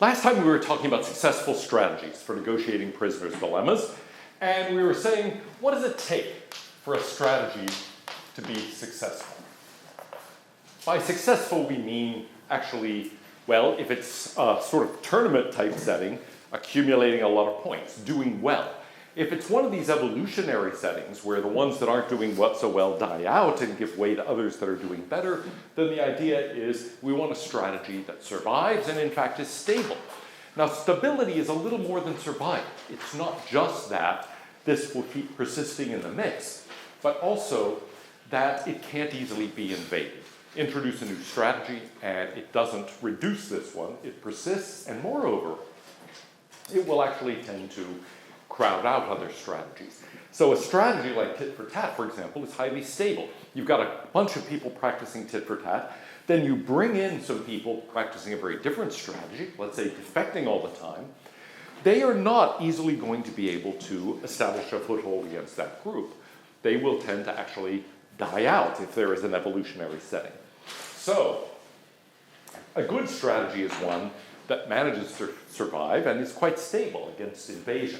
Last time we were talking about successful strategies for negotiating prisoners' dilemmas, and we were saying, what does it take for a strategy to be successful? By successful, we mean actually, well, if it's a sort of tournament-type setting, accumulating a lot of points, doing well. If it's one of these evolutionary settings where the ones that aren't doing so well die out and give way to others that are doing better, then the idea is we want a strategy that survives and in fact is stable. Now stability is a little more than survival. It's not just that this will keep persisting in the mix, but also that it can't easily be invaded. Introduce a new strategy and it doesn't reduce this one, it persists, and moreover, it will actually tend to crowd out other strategies. So a strategy like Tit-for-Tat, for example, is highly stable. You've got a bunch of people practicing Tit-for-Tat, then you bring in some people practicing a very different strategy, let's say defecting all the time. They are not easily going to be able to establish a foothold against that group. They will tend to actually die out if there is an evolutionary setting. So a good strategy is one that manages to survive and is quite stable against invasion.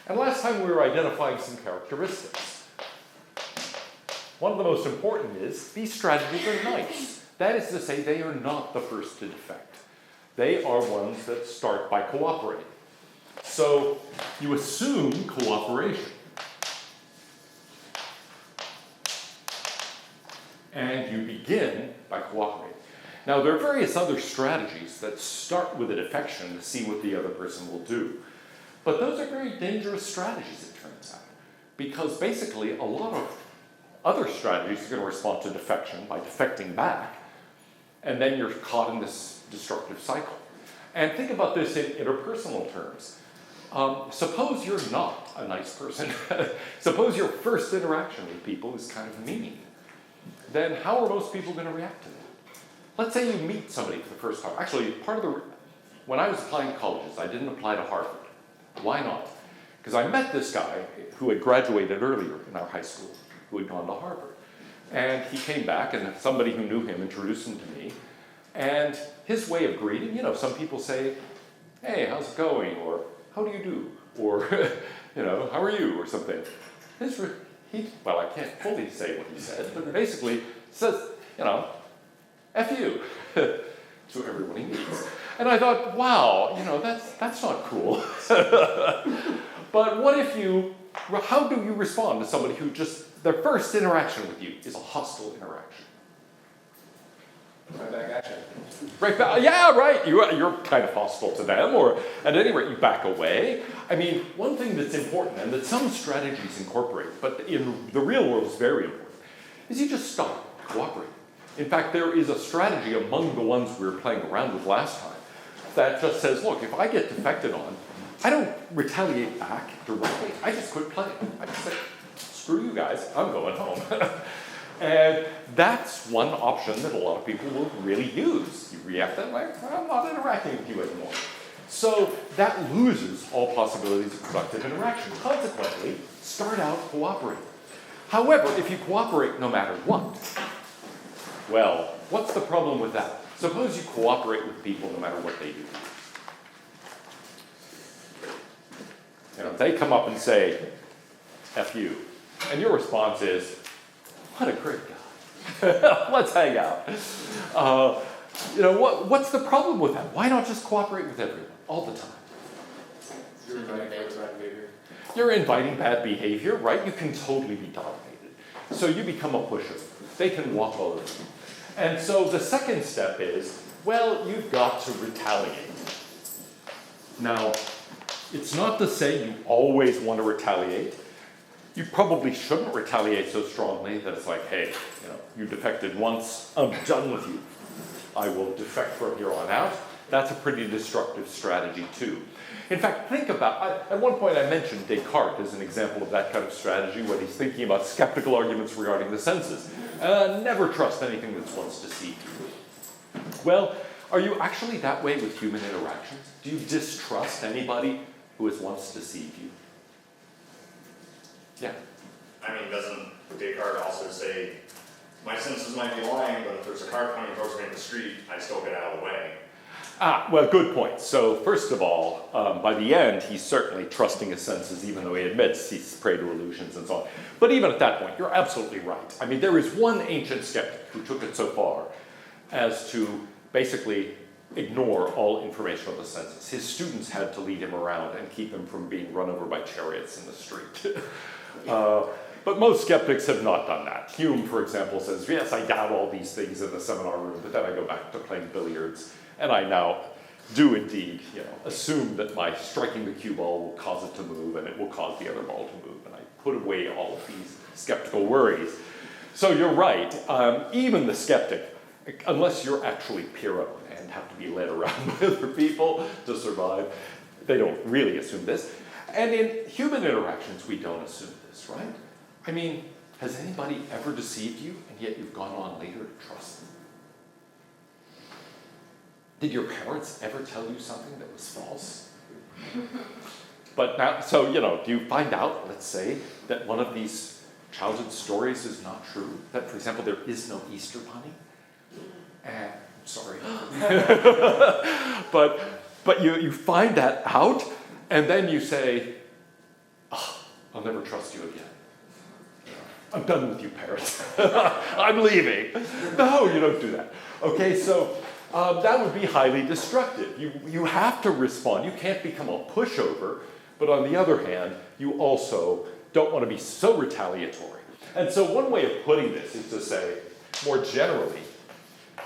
And last time we were identifying some characteristics. One of the most important is these strategies are nice. That is to say, they are not the first to defect. They are ones that start by cooperating. So you assume cooperation. And you begin by cooperating. Now, there are various other strategies that start with a defection to see what the other person will do. But those are very dangerous strategies, it turns out, because basically a lot of other strategies are going to respond to defection by defecting back, and then you're caught in this destructive cycle. And think about this in interpersonal terms. Suppose you're not a nice person. Suppose your first interaction with people is kind of mean. Then how are most people going to react to that? Let's say you meet somebody for the first time. Actually, when I was applying to colleges, I didn't apply to Harvard. Why not? Because I met this guy who had graduated earlier in our high school, who had gone to Harvard. And he came back, and somebody who knew him introduced him to me. And his way of greeting, some people say, hey, how's it going? Or, how do you do? Or, how are you? Or something. Well, I can't fully say what he said, but basically says, F you, to everyone he meets. And I thought, wow, that's not cool. But what if how do you respond to somebody who their first interaction with you is a hostile interaction? Right back at you. Right back, yeah, right, you're kind of hostile to them, or at any rate, you back away. I mean, one thing that's important, and that some strategies incorporate, but in the real world is very important, is you just stop cooperating. In fact, there is a strategy among the ones we were playing around with last time that just says, look, if I get defected on, I don't retaliate back directly. I just quit playing. I just say, screw you guys, I'm going home. And that's one option that a lot of people will really use. You react that way, I'm not interacting with you anymore. So that loses all possibilities of productive interaction. Consequently, start out cooperating. However, if you cooperate no matter what, well, what's the problem with that? Suppose you cooperate with people no matter what they do. They come up and say, F you. And your response is, what a great guy. Let's hang out. What's the problem with that? Why not just cooperate with everyone all the time? You're inviting bad behavior. You're inviting bad behavior, right? You can totally be dominated. So you become a pusher. They can walk all over you. And so the second step is, well, you've got to retaliate. Now, it's not to say you always want to retaliate. You probably shouldn't retaliate so strongly that it's like, hey, you defected once, I'm done with you. I will defect from here on out. That's a pretty destructive strategy too. In fact, think about, at one point I mentioned Descartes as an example of that kind of strategy when he's thinking about skeptical arguments regarding the senses. Never trust anything that's once deceived you. Well, are you actually that way with human interactions? Do you distrust anybody who has once deceived you? Yeah. I mean, doesn't Descartes also say, my senses might be lying, but if there's a car coming towards me in the street, I still get out of the way? Well, good point. So first of all, by the end, he's certainly trusting his senses, even though he admits he's prey to illusions and so on. But even at that point, you're absolutely right. I mean, there is one ancient skeptic who took it so far as to basically ignore all information of the senses. His students had to lead him around and keep him from being run over by chariots in the street. But most skeptics have not done that. Hume, for example, says, yes, I doubt all these things in the seminar room, but then I go back to playing billiards, and I now do indeed, assume that my striking the cue ball will cause it to move, and it will cause the other ball to move, and I put away all of these skeptical worries. So you're right, even the skeptic, unless you're actually Pyrrhon and have to be led around by other people to survive, they don't really assume this. And in human interactions, we don't assume this, right? I mean, has anybody ever deceived you, and yet you've gone on later to trust them? Did your parents ever tell you something that was false? But now, so, do you find out, let's say, that one of these childhood stories is not true? That, for example, there is no Easter bunny? I'm sorry. but you find that out, and then you say, I'll never trust you again. I'm done with you, parents. I'm leaving. No, you don't do that. Okay, so that would be highly destructive. You have to respond. You can't become a pushover, but on the other hand, you also don't want to be so retaliatory. And so one way of putting this is to say, more generally,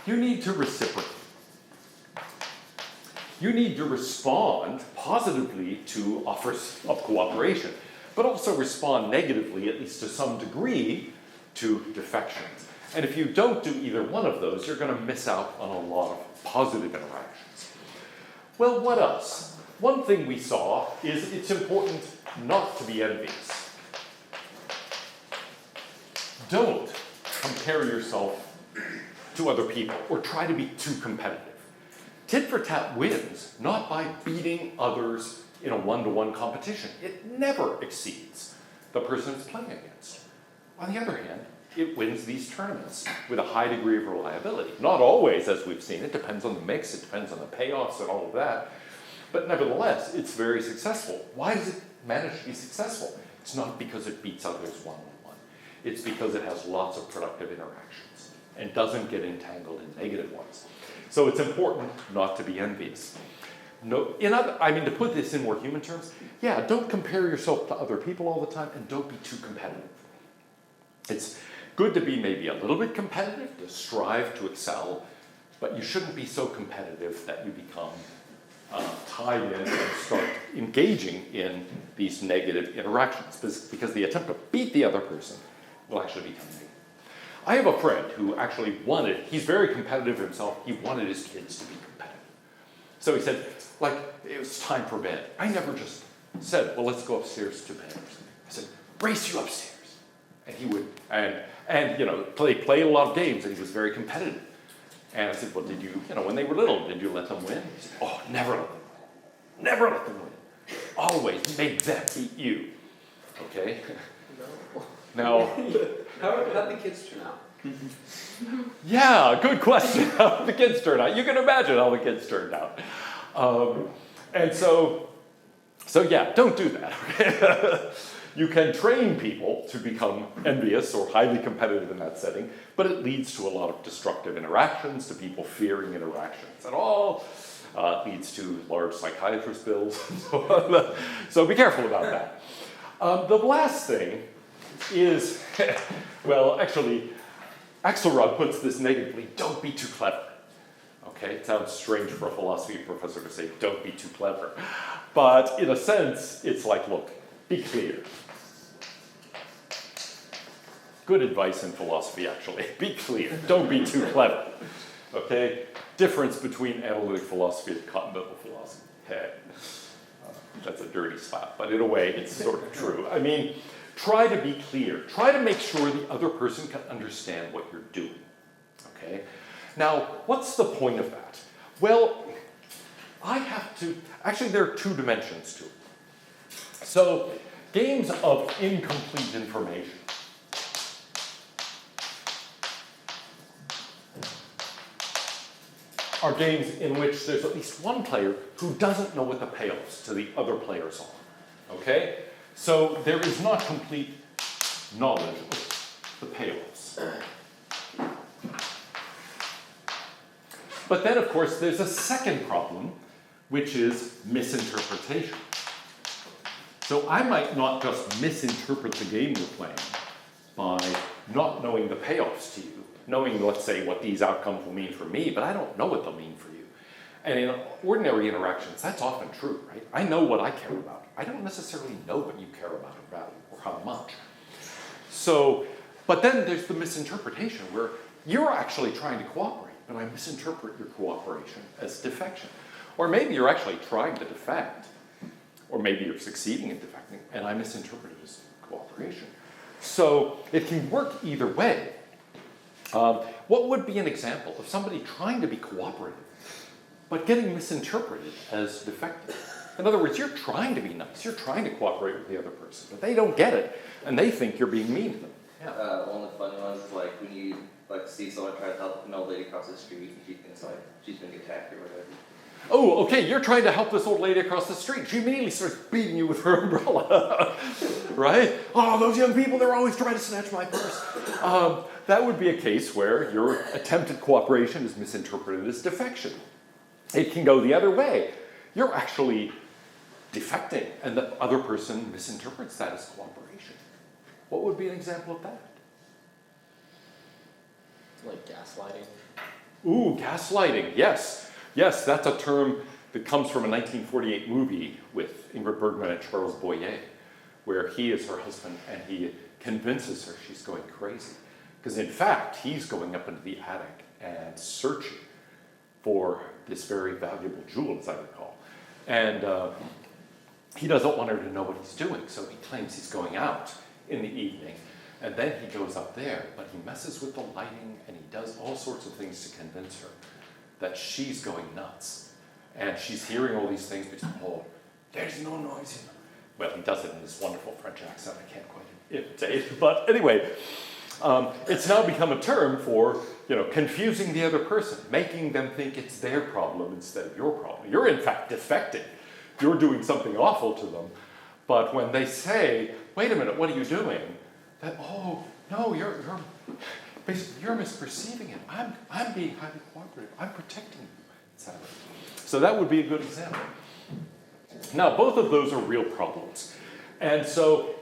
you need to reciprocate. You need to respond positively to offers of cooperation, but also respond negatively, at least to some degree, to defections. And if you don't do either one of those, you're going to miss out on a lot of positive interactions. Well, what else? One thing we saw is it's important not to be envious. Don't compare yourself to other people or try to be too competitive. Tit-for-Tat wins not by beating others in a one-to-one competition. It never exceeds the person it's playing against. On the other hand, it wins these tournaments with a high degree of reliability. Not always, as we've seen. It depends on the mix, it depends on the payoffs and all of that. But nevertheless, it's very successful. Why does it manage to be successful? It's not because it beats others one-on-one. It's because it has lots of productive interactions and doesn't get entangled in negative ones. So it's important not to be envious. No, to put this in more human terms, don't compare yourself to other people all the time, and don't be too competitive. It's good to be maybe a little bit competitive, to strive to excel, but you shouldn't be so competitive that you become tied in and start engaging in these negative interactions, because the attempt to beat the other person will actually become negative. I have a friend who actually he's very competitive himself, he wanted his kids to be competitive. So he said, it was time for bed. I never just said, well, let's go upstairs to bed or something. I said, race you upstairs. And he would, play a lot of games, and he was very competitive. And I said, well, did you, when they were little, did you let them win? He said, oh, never let them win. Never let them win. Always make them beat you. Okay? No. Now, how'd the kids turn out? Yeah, good question. How did the kids turn out? You can imagine how the kids turned out. Don't do that. You can train people to become envious or highly competitive in that setting, but it leads to a lot of destructive interactions, to people fearing interactions at all. It leads to large psychiatrist bills and so on. So be careful about that. The last thing is, Axelrod puts this negatively, don't be too clever. Okay, it sounds strange for a philosophy professor to say, don't be too clever. But in a sense, it's like, look, be clear. Good advice in philosophy, actually. Be clear, don't be too clever. Okay, difference between analytic philosophy and continental philosophy. Okay. That's a dirty slap, but in a way, it's sort of true. Try to be clear. Try to make sure the other person can understand what you're doing. Okay? Now, what's the point of that? Well, there are two dimensions to it. So, games of incomplete information. are games in which there's at least one player who doesn't know what the payoffs to the other players are. Okay? So there is not complete knowledge of the payoffs. But then, of course, there's a second problem, which is misinterpretation. So I might not just misinterpret the game you're playing by not knowing the payoffs to you, knowing, let's say, what these outcomes will mean for me, but I don't know what they'll mean for you. And in ordinary interactions, that's often true, right? I know what I care about. I don't necessarily know what you care about or value, or how much. So, but then there's the misinterpretation where you're actually trying to cooperate, but I misinterpret your cooperation as defection. Or maybe you're actually trying to defect, or maybe you're succeeding in defecting, and I misinterpret it as cooperation. So it can work either way. What would be an example of somebody trying to be cooperative, but getting misinterpreted as defective? In other words, you're trying to be nice, you're trying to cooperate with the other person, but they don't get it, and they think you're being mean to them. Yeah. One of the funny ones is like when you see someone try to help an old lady across the street and she thinks like she's being attacked or whatever. Oh, okay, you're trying to help this old lady across the street. She immediately starts beating you with her umbrella, right? Oh, those young people, they're always trying to snatch my purse. That would be a case where your attempted cooperation is misinterpreted as defection. It can go the other way. You're actually defecting, and the other person misinterprets that as cooperation. What would be an example of that? Like gaslighting. Ooh, gaslighting, yes. Yes, that's a term that comes from a 1948 movie with Ingrid Bergman and Charles Boyer, where he is her husband and he convinces her she's going crazy. Because in fact, he's going up into the attic and searching for this very valuable jewel, as I recall. And he doesn't want her to know what he's doing, so he claims he's going out in the evening. And then he goes up there, but he messes with the lighting and he does all sorts of things to convince her that she's going nuts. And she's hearing all these things, but oh, there's no noise in them. Well, he does it in this wonderful French accent, I can't quite imitate. But anyway, it's now become a term for, confusing the other person, making them think it's their problem instead of your problem. You're in fact defecting. You're doing something awful to them. But when they say, wait a minute, what are you doing? That, oh, no, you're misperceiving it. I'm being highly cooperative. I'm protecting you, etc. So that would be a good example. Now, both of those are real problems. And so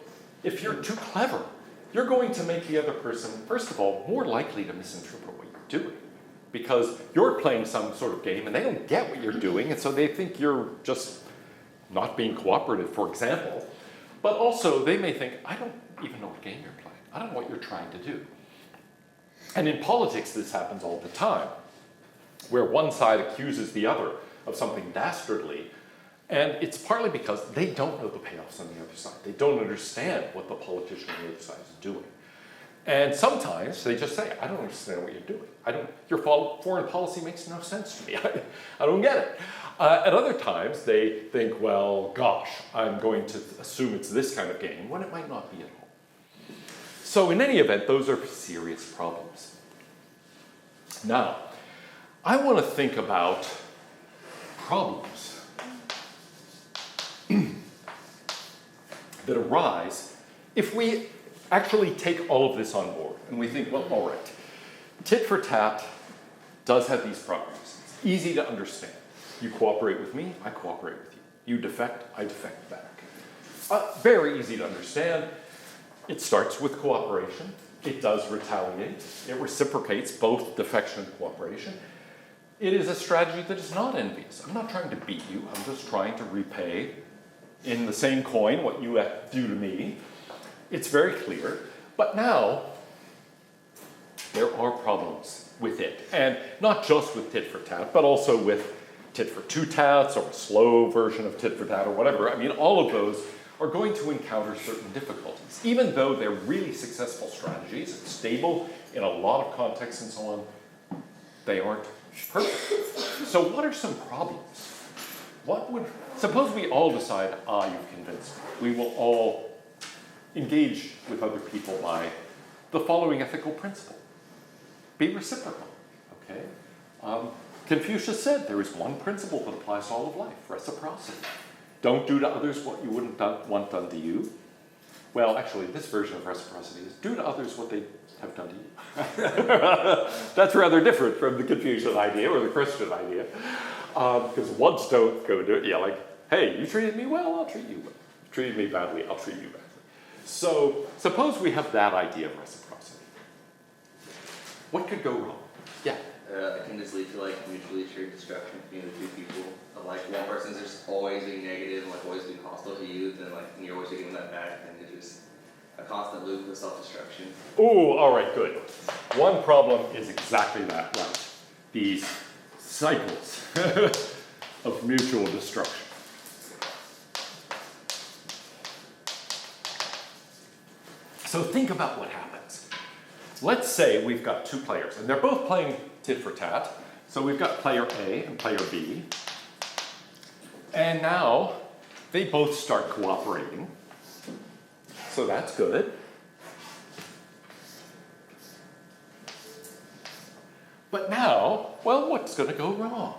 if you're too clever, you're going to make the other person, first of all, more likely to misinterpret what you're doing. Because you're playing some sort of game and they don't get what you're doing, and so they think you're just not being cooperative, for example. But also, they may think, I don't even know what game you're playing. I don't know what you're trying to do. And in politics, this happens all the time, where one side accuses the other of something dastardly, and it's partly because they don't know the payoffs on the other side. They don't understand what the politician on the other side is doing. And sometimes they just say, I don't understand what you're doing. Your foreign policy makes no sense to me. I don't get it. At other times, they think, well, gosh, I'm going to assume it's this kind of game, when it might not be at all. So in any event, those are serious problems. Now, I want to think about problems that arise if we actually take all of this on board and we think, well, all right, tit-for-tat does have these properties. It's easy to understand. You cooperate with me, I cooperate with you. You defect, I defect back. Very easy to understand. It starts with cooperation. It does retaliate. It reciprocates both defection and cooperation. It is a strategy that is not envious. I'm not trying to beat you. I'm just trying to repay in the same coin what you do to me. It's very clear. But now, there are problems with it. And not just with tit-for-tat, but also with tit-for-two-tats or a slow version of tit-for-tat or whatever. I mean, all of those are going to encounter certain difficulties. Even though they're really successful strategies and stable in a lot of contexts and so on, they aren't perfect. So what are some problems? Suppose we all decide, you've convinced me. We will all engage with other people by the following ethical principle. Be reciprocal, okay? Confucius said there is one principle that applies to all of life, reciprocity. Don't do to others what you wouldn't want done to you. Well, actually, this version of reciprocity is do to others what they have done to you. That's rather different from the Confucian idea or the Christian idea. Because once don't go do it, yeah, like, hey, you treated me well, I'll treat you well. You treated me badly, I'll treat you badly. So suppose we have that idea of reciprocity. What could go wrong? Yeah. It can just lead to like mutually assured destruction between the two people. Like one person's just always being negative and like always being hostile to you, then like and you're always taking that back, and it's just a constant loop of self-destruction. Ooh, all right, good. One problem is exactly that, right? These cycles of mutual destruction. So think about what happens. Let's say we've got two players, and they're both playing tit-for-tat. So we've got player A and player B. And now they both start cooperating. So that's good. But now, well, what's going to go wrong?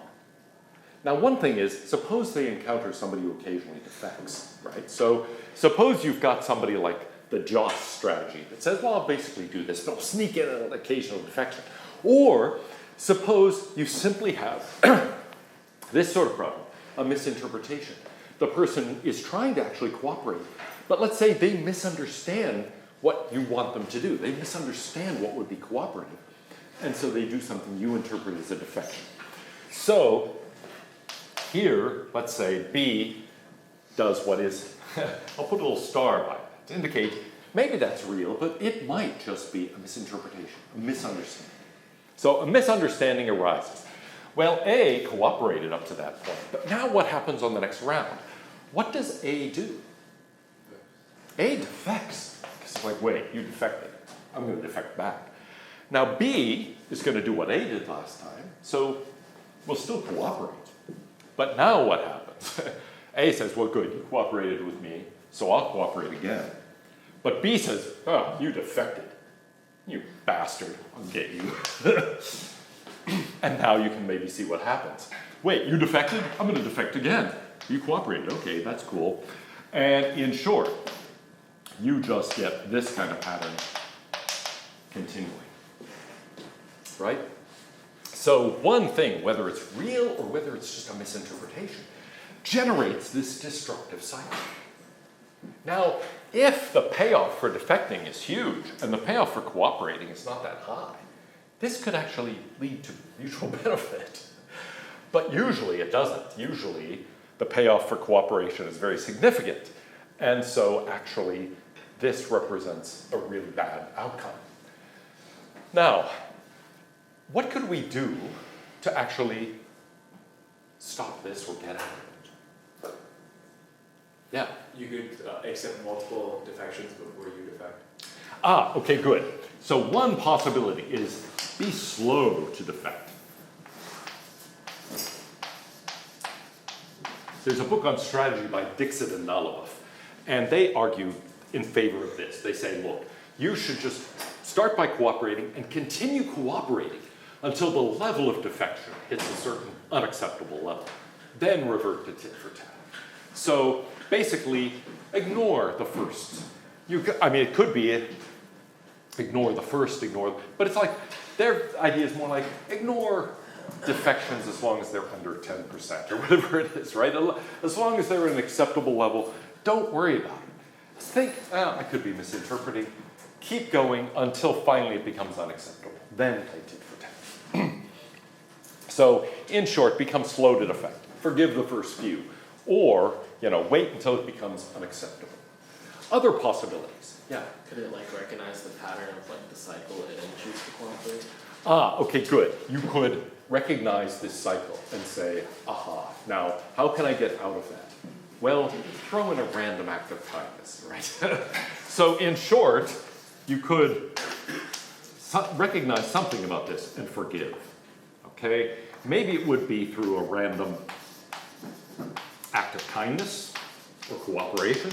Now, one thing is, suppose they encounter somebody who occasionally defects, right? So suppose you've got somebody like the Joss strategy that says, well, I'll basically do this, but I'll sneak in an occasional defection. Or suppose you simply have this sort of problem, a misinterpretation. The person is trying to actually cooperate, but let's say they misunderstand what you want them to do. They misunderstand what would be cooperative, and so they do something you interpret as a defection. So here, let's say B does what is, I'll put a little star by it to indicate maybe that's real, but it might just be a misinterpretation, a misunderstanding. So a misunderstanding arises. Well, A cooperated up to that point, but now what happens on the next round? What does A do? A defects. It's like, wait, you defected. I'm going to defect back. Now B is going to do what A did last time, so we'll still cooperate. But now what happens? A says, well, good, you cooperated with me, so I'll cooperate again. But B says, oh, you defected. You bastard, I'll get you. And now you can maybe see what happens. Wait, you defected? I'm going to defect again. You cooperated, okay, that's cool. And in short, you just get this kind of pattern continuing. Right? So one thing, whether it's real or whether it's just a misinterpretation, generates this destructive cycle. Now, if the payoff for defecting is huge and the payoff for cooperating is not that high, this could actually lead to mutual benefit. But usually it doesn't. Usually the payoff for cooperation is very significant. And so actually this represents a really bad outcome. Now, what could we do to actually stop this or get out of it? Yeah. You could accept multiple defections before you defect. Ah, okay, good. So one possibility is be slow to defect. There's a book on strategy by Dixit and Nalabuff, and they argue in favor of this. They say, look, you should just start by cooperating and continue cooperating until the level of defection hits a certain unacceptable level. Then revert to tit-for-tat. So basically, ignore the first. It could be ignore the first, but it's like, their idea is more like, ignore defections as long as they're under 10% or whatever it is, right? As long as they're at an acceptable level, don't worry about it. Think, I could be misinterpreting. Keep going until finally it becomes unacceptable. Then play tit-for-tat. So, in short, become slow to defect. Forgive the first few. Or, wait until it becomes unacceptable. Other possibilities. Yeah. Could it like recognize the pattern of like the cycle and then choose to cooperate? Ah, okay, good. You could recognize this cycle and say, aha, now how can I get out of that? Well, throw in a random act of kindness, right? So in short, you could recognize something about this and forgive, okay? Maybe it would be through a random act of kindness or cooperation.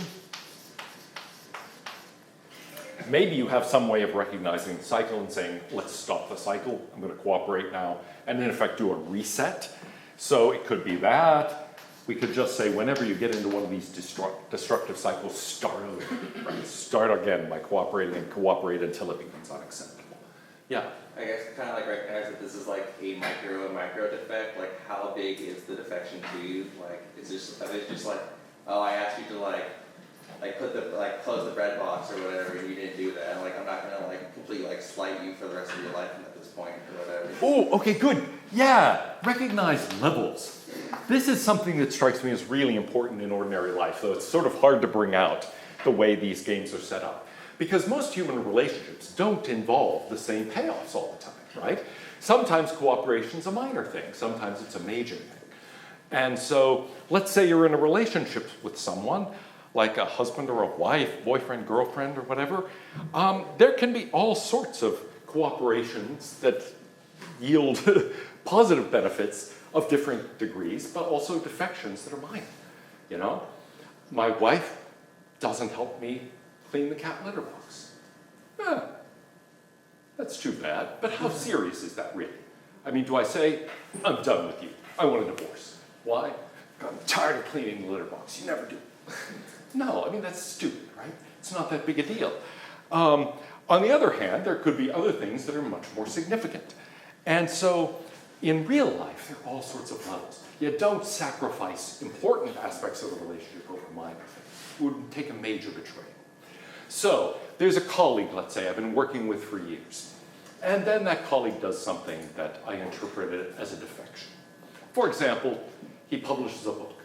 Maybe you have some way of recognizing the cycle and saying, let's stop the cycle, I'm going to cooperate now, and in effect do a reset. So it could be that. We could just say, whenever you get into one of these destructive cycles, start over. Right? Start again by cooperating and cooperate until it becomes unacceptable. Yeah? I guess kind of like recognize that this is like a micro defect. Like, how big is the defection to you? Like, is it just like, oh, I asked you to like close the bread box or whatever, and you didn't do that. And like, I'm not gonna like completely like slight you for the rest of your life at this point or whatever. Oh, okay, good. Yeah, recognize levels. This is something that strikes me as really important in ordinary life, though it's sort of hard to bring out the way these games are set up. Because most human relationships don't involve the same payoffs all the time, right? Sometimes cooperation's a minor thing, sometimes it's a major thing. And so, let's say you're in a relationship with someone, like a husband or a wife, boyfriend, girlfriend, or whatever. There can be all sorts of cooperations that yield positive benefits of different degrees, but also defections that are minor. You know, my wife doesn't help me clean the cat litter box. That's too bad, but how serious is that really? I mean, do I say, I'm done with you, I want a divorce? Why? I'm tired of cleaning the litter box, you never do. No, I mean, that's stupid, right? It's not that big a deal. On the other hand, there could be other things that are much more significant. And so, in real life, there are all sorts of levels. You don't sacrifice important aspects of the relationship over minor things. It would take a major betrayal. So, there's a colleague, let's say, I've been working with for years. And then that colleague does something that I interpreted as a defection. For example, he publishes a book.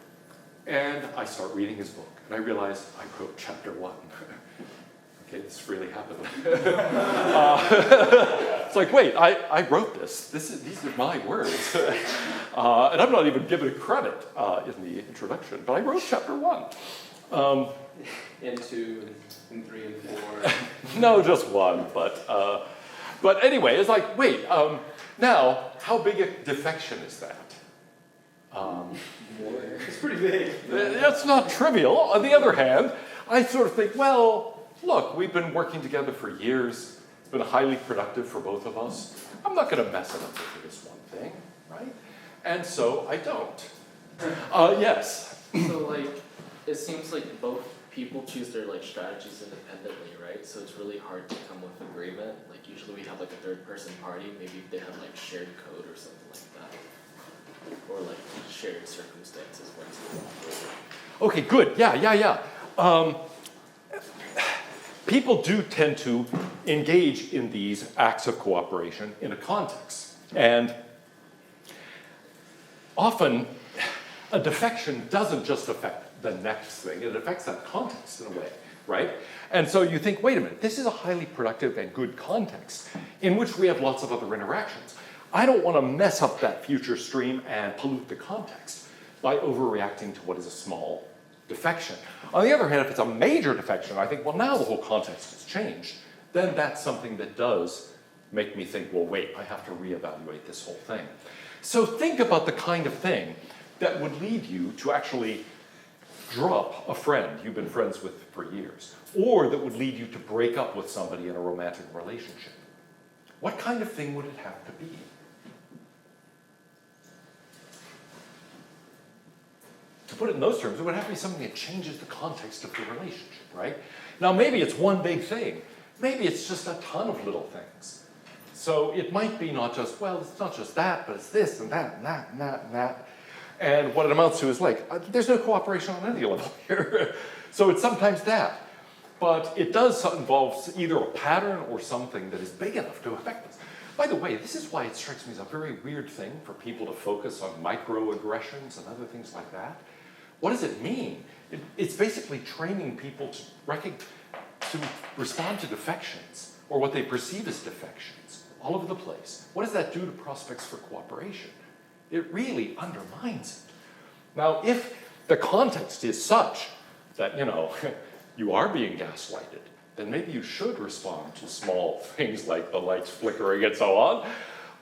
And I start reading his book. And I realize I wrote chapter 1. Okay, this really happened. It's like, wait, I wrote this. These are my words. And I'm not even given credit in the introduction, but I wrote chapter 1. And 2, and 3, and 4. No, just 1, but anyway, it's like, wait, now, how big a defection is that? It's pretty big. That's not trivial. On the other hand, I sort of think, well, look, we've been working together for years. It's been highly productive for both of us. I'm not going to mess it up over this one thing, right? And so I don't. Yes. So like, it seems like both people choose their like strategies independently, right? So it's really hard to come with agreement. Like usually we have like a third person party. Maybe they have like shared code or something like that. Or like shared circumstances where it's Okay, good. Yeah. People do tend to engage in these acts of cooperation in a context. And often, a defection doesn't just affect the next thing, it affects that context in a way, right? And so you think, wait a minute, this is a highly productive and good context in which we have lots of other interactions. I don't want to mess up that future stream and pollute the context by overreacting to what is a small defection. On the other hand, if it's a major defection, I think, well, now the whole context has changed. Then that's something that does make me think, well, wait, I have to reevaluate this whole thing. So think about the kind of thing that would lead you to actually drop a friend you've been friends with for years, or that would lead you to break up with somebody in a romantic relationship. What kind of thing would it have to be? To put it in those terms, it would have to be something that changes the context of the relationship, right? Now, maybe it's one big thing. Maybe it's just a ton of little things. So it might be not just, well, it's not just that, but it's this and that and that and that and that. And what it amounts to is like, there's no cooperation on any level here. So it's sometimes that. But it does involve either a pattern or something that is big enough to affect us. By the way, this is why it strikes me as a very weird thing for people to focus on microaggressions and other things like that. What does it mean? It's basically training people to respond to defections, or what they perceive as defections, all over the place. What does that do to prospects for cooperation? It really undermines it. Now, if the context is such that, you are being gaslighted, then maybe you should respond to small things like the lights flickering and so on.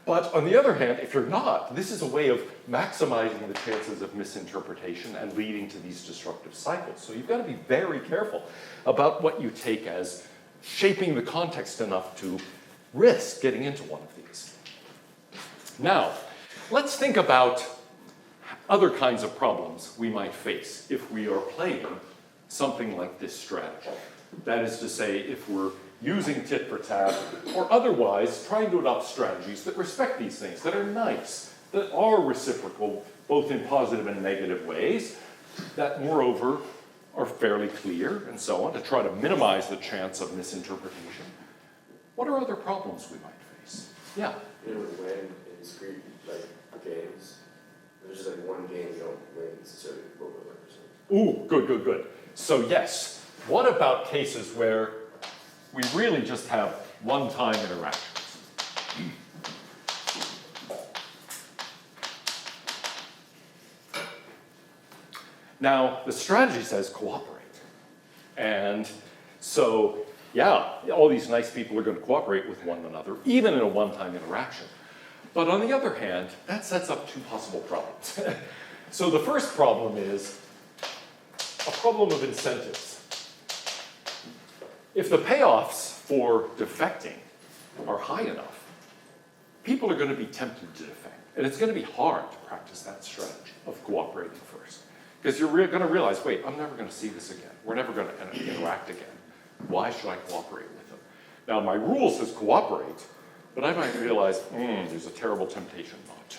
But on the other hand, if you're not, this is a way of maximizing the chances of misinterpretation and leading to these destructive cycles. So you've got to be very careful about what you take as shaping the context enough to risk getting into one of these. Now, let's think about other kinds of problems we might face if we are playing something like this strategy. That is to say, if we're using tit-for-tat or otherwise trying to adopt strategies that respect these things, that are nice, that are reciprocal, both in positive and negative ways, that moreover are fairly clear and so on, to try to minimize the chance of misinterpretation. What are other problems we might face? Yeah? You know, when in discrete games, there's just one game you don't win necessarily over 100%. Ooh, good. So yes, what about cases where we really just have one-time interactions? Now, the strategy says cooperate. And so, yeah, all these nice people are going to cooperate with one another, even in a one-time interaction. But on the other hand, that sets up two possible problems. So the first problem is a problem of incentives. If the payoffs for defecting are high enough, people are going to be tempted to defect. And it's going to be hard to practice that strategy of cooperating first. Because you're going to realize, wait, I'm never going to see this again. We're never going to interact again. Why should I cooperate with them? Now, my rule says cooperate, but I might realize, there's a terrible temptation not to.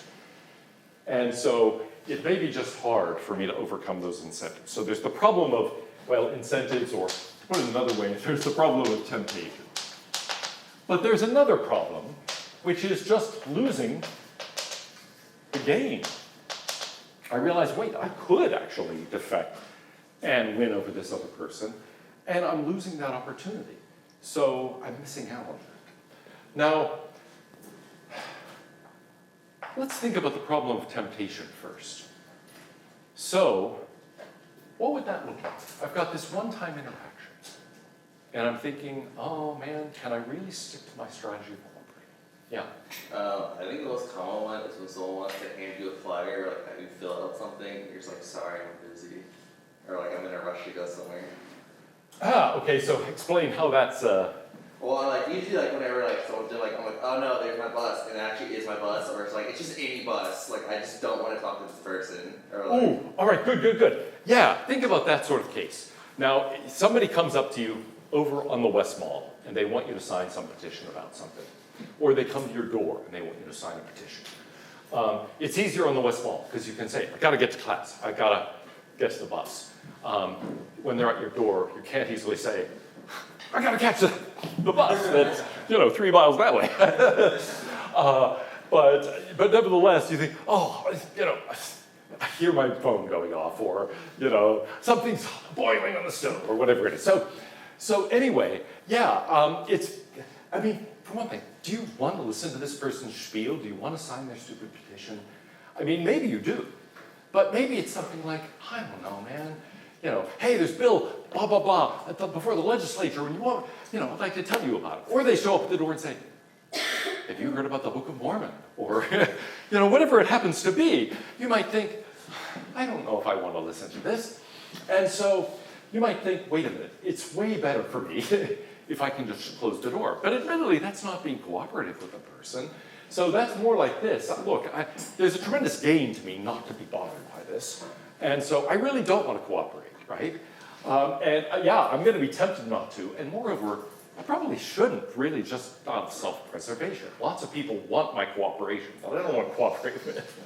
And so it may be just hard for me to overcome those incentives. So there's the problem of, well, incentives, or to put it another way, there's the problem of temptation. But there's another problem, which is just losing the game. I realized, wait, I could actually defect and win over this other person, and I'm losing that opportunity. So I'm missing out on that. Now, let's think about the problem of temptation first. So, what would that look like? I've got this one-time interaction, and I'm thinking, oh man, can I really stick to my strategy of cooperating? Yeah. I think the most common one is when someone wants to hand you a flyer, like have you fill out something, you're just like, sorry, I'm busy. Or like, I'm in a rush to go somewhere. Okay, so explain how that's, Well, like, usually, like, whenever, like, someone's doing, like, I'm like, oh no, there's my bus, and it actually is my bus, or it's like, it's just any bus, like, I just don't want to talk to this person, or like... ooh, all right, good. Yeah, think about that sort of case. Now, somebody comes up to you over on the West Mall, and they want you to sign some petition about something. Or they come to your door, and they want you to sign a petition. It's easier on the West Mall, because you can say, I gotta get to class, I gotta get to the bus. When they're at your door, you can't easily say, I gotta catch the bus that's, 3 miles that way. But nevertheless, you think, I hear my phone going off, or, something's boiling on the stove, or whatever it is. So anyway, yeah, for one thing, do you want to listen to this person's spiel? Do you want to sign their stupid petition? I mean, maybe you do. But maybe it's something like, I don't know, man. Hey, there's Bill, blah, blah, blah, before the legislature, and you want, I'd like to tell you about it. Or they show up at the door and say, have you heard about the Book of Mormon? Or, whatever it happens to be. You might think, I don't know if I want to listen to this. And so you might think, wait a minute, it's way better for me if I can just close the door. But admittedly, that's not being cooperative with the person. So that's more like this. Look, there's a tremendous gain to me not to be bothered by this. And so I really don't want to cooperate, right? I'm going to be tempted not to. And moreover, I probably shouldn't, really, just out of self-preservation. Lots of people want my cooperation, but I don't want to cooperate with.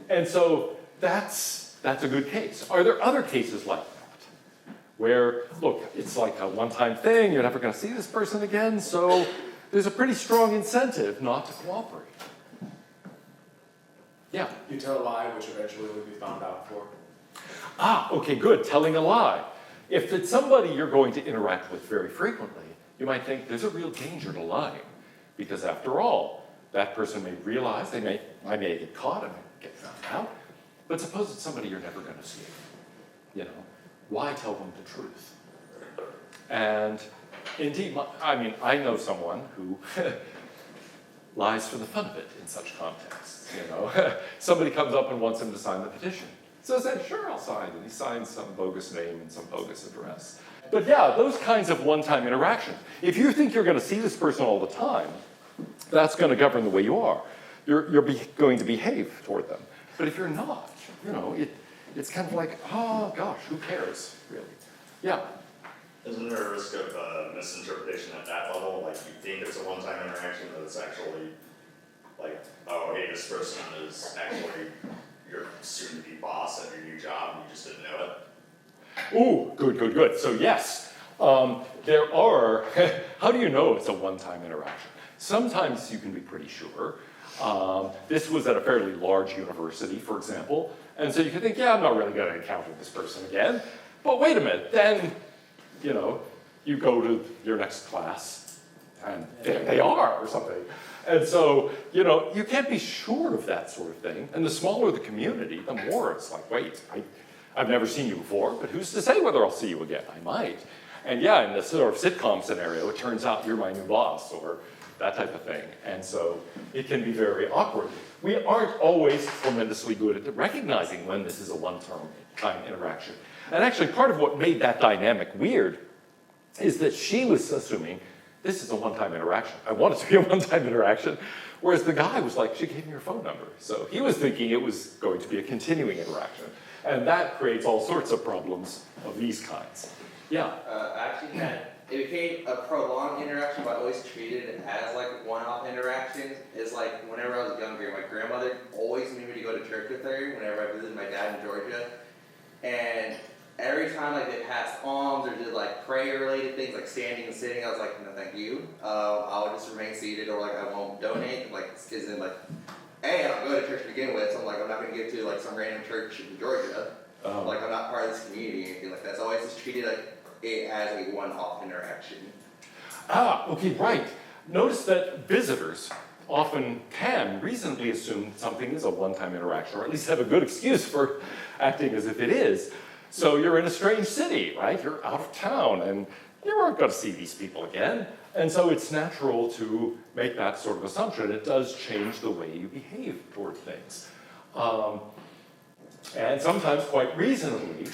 And so that's a good case. Are there other cases like that? Where, look, it's like a one-time thing, you're never going to see this person again, so there's a pretty strong incentive not to cooperate. Yeah? You tell a lie, which eventually will be found out for. Okay, good, telling a lie. If it's somebody you're going to interact with very frequently, you might think there's a real danger to lying. Because after all, that person may realize, I may get caught, I might get found out. But suppose it's somebody you're never going to see. Why tell them the truth? And indeed, I know someone who lies for the fun of it in such contexts. Somebody comes up and wants him to sign the petition. So I said, sure, I'll sign. And he signs some bogus name and some bogus address. But yeah, those kinds of one-time interactions. If you think you're going to see this person all the time, that's going to govern the way you are. You're going to behave toward them. But if you're not, it's kind of like, oh gosh, who cares, really? Yeah. Isn't there a risk of misinterpretation at that level? Like you think it's a one-time interaction, but it's actually like, oh, hey, this person is actually your soon-to-be boss at your new job, and you just didn't know it? Ooh, good. So yes, there are, how do you know it's a one-time interaction? Sometimes you can be pretty sure. This was at a fairly large university, for example, and so you can think, yeah, I'm not really going to encounter this person again. But wait a minute, then, you go to your next class, and there they are, or something. And so, you can't be sure of that sort of thing. And the smaller the community, the more it's like, wait, I've never seen you before, but who's to say whether I'll see you again? I might. And yeah, in the sort of sitcom scenario, it turns out you're my new boss, or that type of thing. And so it can be very awkward. We aren't always tremendously good at recognizing when this is a one-time interaction. And actually, part of what made that dynamic weird is that she was assuming this is a one-time interaction. I want it to be a one-time interaction. Whereas the guy was like, she gave me her phone number. So he was thinking it was going to be a continuing interaction. And that creates all sorts of problems of these kinds. Yeah? Actually, it became a prolonged interaction, but I always treated it as like one-off interactions. It's like whenever I was younger, my grandmother always needed me to go to church with her whenever I visited my dad in Georgia. And every time like they passed alms or did like prayer-related things like standing and sitting, I was like, no, thank you. I'll just remain seated, or like I won't donate. Like, because then like, hey, I don't go to church to begin with, so I'm like, I'm not gonna give to like some random church in Georgia. Like I'm not part of this community or anything like that. So I always just treated like it as a one-off interaction. Okay, right. Notice that visitors often can reasonably assume something is a one-time interaction, or at least have a good excuse for acting as if it is. So you're in a strange city, right? You're out of town, and you aren't going to see these people again. And so it's natural to make that sort of assumption. It does change the way you behave toward things. And sometimes quite reasonably,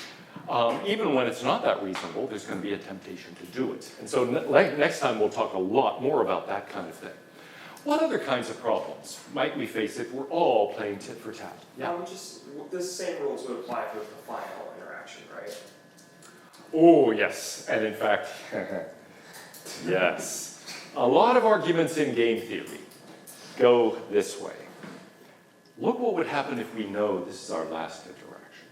even when it's not that reasonable, there's going to be a temptation to do it. And so next time we'll talk a lot more about that kind of thing. What other kinds of problems might we face if we're all playing tit-for-tat? Yeah? The same rules would apply for the final interaction, right? Oh, yes. And in fact, yes. A lot of arguments in game theory go this way. Look what would happen if we know this is our last interaction.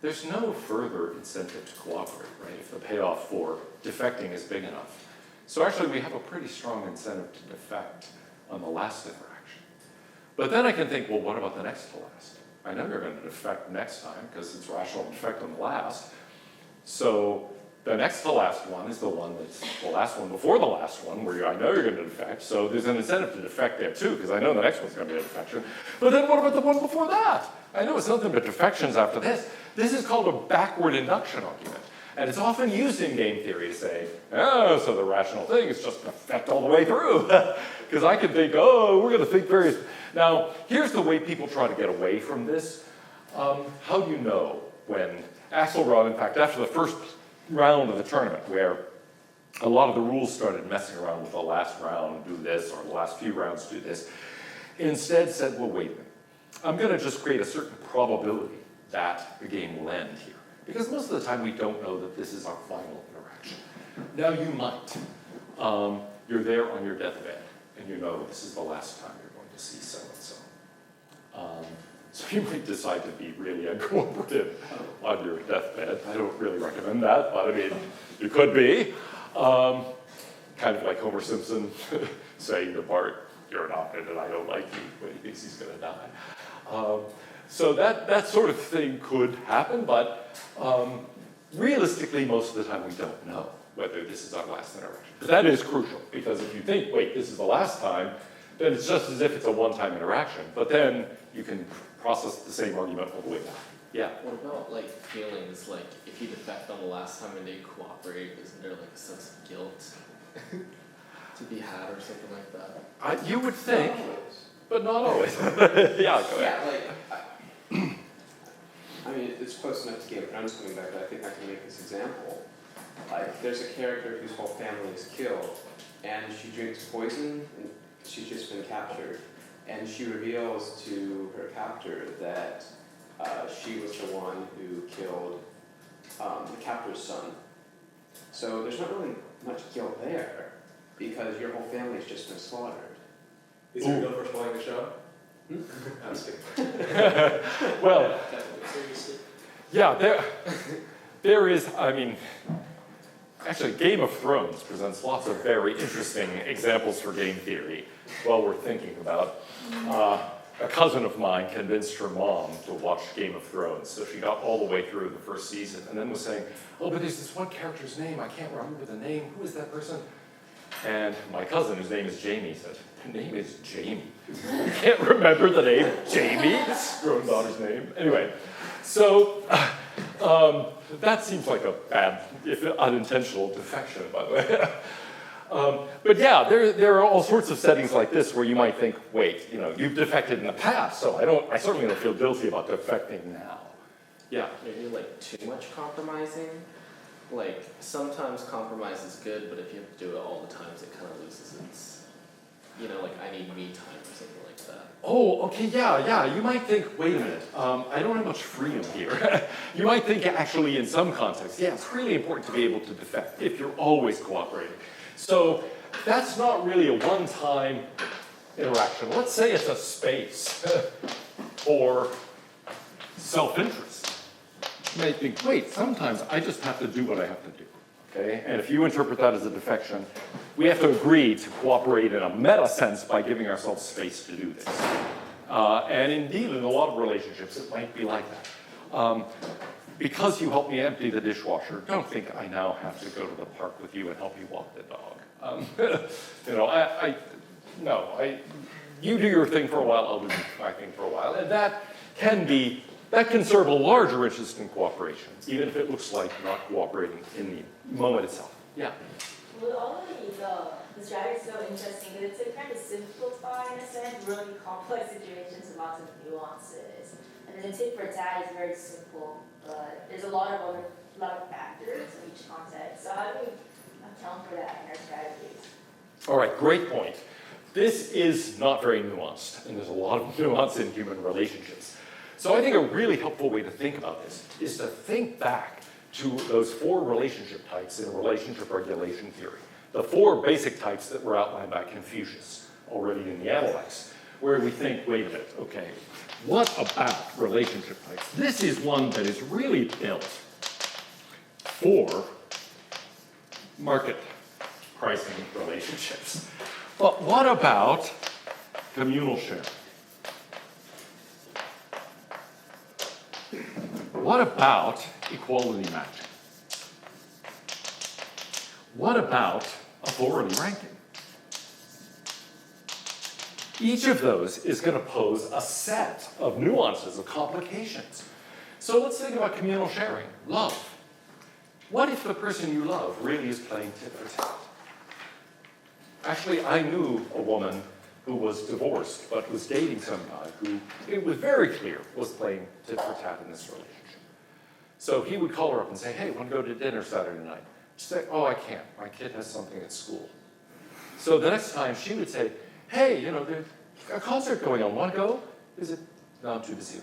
There's no further incentive to cooperate, right, if the payoff for defecting is big enough. So actually, we have a pretty strong incentive to defect on the last interaction. But then I can think, well, what about the next to last? I know you're going to defect next time because it's rational to defect on the last. So the next to last one is the one that's the last one before the last one, where I know you're going to defect. So there's an incentive to defect there too, because I know the next one's going to be a defection. But then what about the one before that? I know it's nothing but defections after this. This is called a backward induction argument. And it's often used in game theory to say, oh, so the rational thing is just defect all the way through. Because I can think, oh, we're going to think various. Now, here's the way people try to get away from this. How do you know when Axelrod, in fact, after the first round of the tournament, where a lot of the rules started messing around with the last round, do this, or the last few rounds, do this, instead said, well, wait a minute. I'm going to just create a certain probability that the game will end here. Because most of the time we don't know that this is our final interaction. Now you might. You're there on your deathbed, and you know this is the last time you're going to see so-and-so. So you might decide to be really uncooperative on your deathbed. I don't really recommend that, but I mean, you could be. Kind of like Homer Simpson saying to Bart, you're adopted and I don't like you, when he thinks he's going to die. So that sort of thing could happen, but realistically, most of the time we don't know whether this is our last interaction. But that is crucial, because if you think, wait, this is the last time, then it's just as if it's a one-time interaction. But then you can process the same argument all the way back. Yeah? What about like feelings, like if you defect on the last time and they cooperate, isn't there like a sense of guilt to be had or something like that? You would think, but not always. Yeah, go ahead. Yeah, I mean, it's close enough to Game of Thrones coming back, but I think I can make this example. Like, there's a character whose whole family is killed, and she drinks poison, and she's just been captured. And she reveals to her captor that she was the one who killed the captor's son. So there's not really much guilt there, because your whole family's just been slaughtered. Is there guilt for spoiling the show? Hmm? I'm just kidding. Well, Seriously? yeah, there is, I mean, actually Game of Thrones presents lots of very interesting examples for game theory while we're thinking about. A cousin of mine convinced her mom to watch Game of Thrones, so she got all the way through the first season and then was saying, oh, but there's this one character's name, I can't remember the name, who is that person? And my cousin, whose name is Jamie, said, her name is Jamie. You can't remember the name Jamie? Grown daughter's name. Anyway, so that seems like a bad, if unintentional defection, by the way. But yeah, there are all sorts of settings like this where you might think, wait, you've defected in the past, so I certainly don't feel guilty about defecting now. Yeah. Maybe like too much compromising. Like sometimes compromise is good, but if you have to do it all the times, it kind of loses its, like I need me time or something like that. Oh, okay, yeah. You might think, wait a minute, I don't have much freedom here. You might think actually in some contexts, yeah, it's really important to be able to defect if you're always cooperating. So that's not really a one-time interaction. Let's say it's a space for self-interest. You may think, wait, sometimes I just have to do what I have to do, okay? And if you interpret that as a defection, we have to agree to cooperate in a meta sense by giving ourselves space to do this. And indeed, in a lot of relationships, it might be like that. Because you helped me empty the dishwasher, don't think I now have to go to the park with you and help you walk the dog. You do your thing for a while, I'll do my thing for a while. And that can serve a larger interest in cooperation, even if it looks like not cooperating in the moment itself. Yeah? Well, all of the strategy is so interesting, but it's a kind of simplified in a sense, really complex situations with lots of nuances. And then the tit-for-tat is very simple, but there's a lot of factors in each context. So how do we account for that in our strategies? All right, great point. This is not very nuanced, and there's a lot of nuance in human relationships. So I think a really helpful way to think about this is to think back to those 4 relationship types in relationship regulation theory. The 4 basic types that were outlined by Confucius already in the Analects, where we think, wait a minute, okay, what about relationship types? This is one that is really built for market pricing relationships. But what about communal share? What about equality matching? What about authority ranking? Each of those is going to pose a set of nuances, of complications. So let's think about communal sharing, love. What if the person you love really is playing tit-for-tat? Actually, I knew a woman who was divorced, but was dating some guy who, it was very clear, was playing tit-for-tat in this relationship. So he would call her up and say, hey, want to go to dinner Saturday night? She'd say, oh, I can't. My kid has something at school. So the next time she would say, hey, there's a concert going on, want to go? Is it? No, I'm too busy.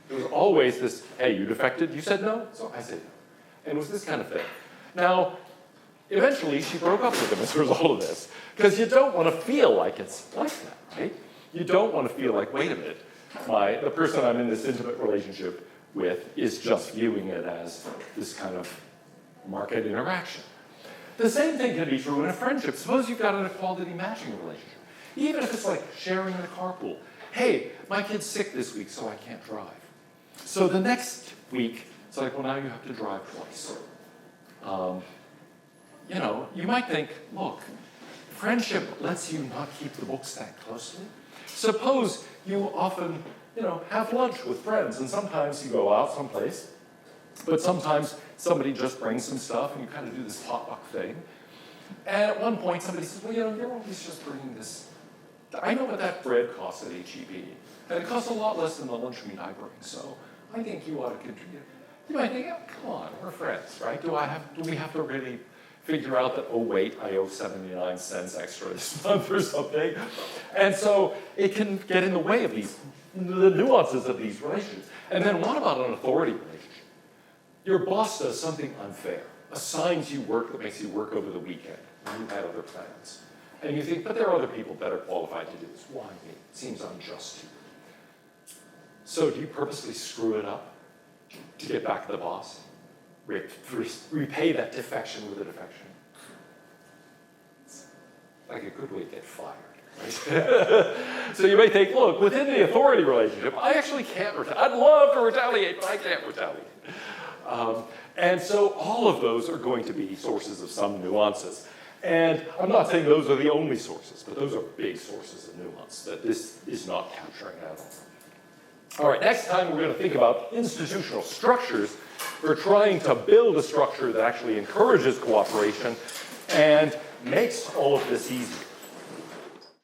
It was always this, hey, you defected? You said no? So I said no. And it was this kind of thing. Now, eventually she broke up with him as a result of this, because you don't want to feel like it's like that, right? You don't want to feel like, wait a minute, the person I'm in this intimate relationship with is just viewing it as this kind of market interaction. The same thing can be true in a friendship. Suppose you've got an equality matching relationship. Even if it's like sharing in a carpool. Hey, my kid's sick this week, so I can't drive. So the next week, it's like, well, now you have to drive twice. You might think, look, friendship lets you not keep the books that closely. Suppose you often, have lunch with friends, and sometimes you go out someplace, but sometimes somebody just brings some stuff, and you kind of do this potluck thing. And at one point, somebody says, well, you're always just bringing this. I know what that bread costs at HEB, and it costs a lot less than the lunch meat I bring, so I think you ought to contribute. You might think, oh, come on, we're friends, right? Do we have to really figure out that, oh wait, I owe 79 cents extra this month or something? And so it can get in the way of the nuances of these relationships. And then what about an authority relationship? Your boss does something unfair, assigns you work that makes you work over the weekend, and you had other plans. And you think, but there are other people better qualified to do this. Why me? It seems unjust to you. So do you purposely screw it up to get back at the boss? Repay that defection with a defection? It's like a good way to get fired. Right? So you may think, look, within the authority relationship, I actually can't retaliate. I'd love to retaliate, but I can't retaliate. And so all of those are going to be sources of some nuances. And I'm not saying those are the only sources, but those are big sources of nuance that this is not capturing at all. All right, next time we're going to think about institutional structures for trying to build a structure that actually encourages cooperation and makes all of this easier.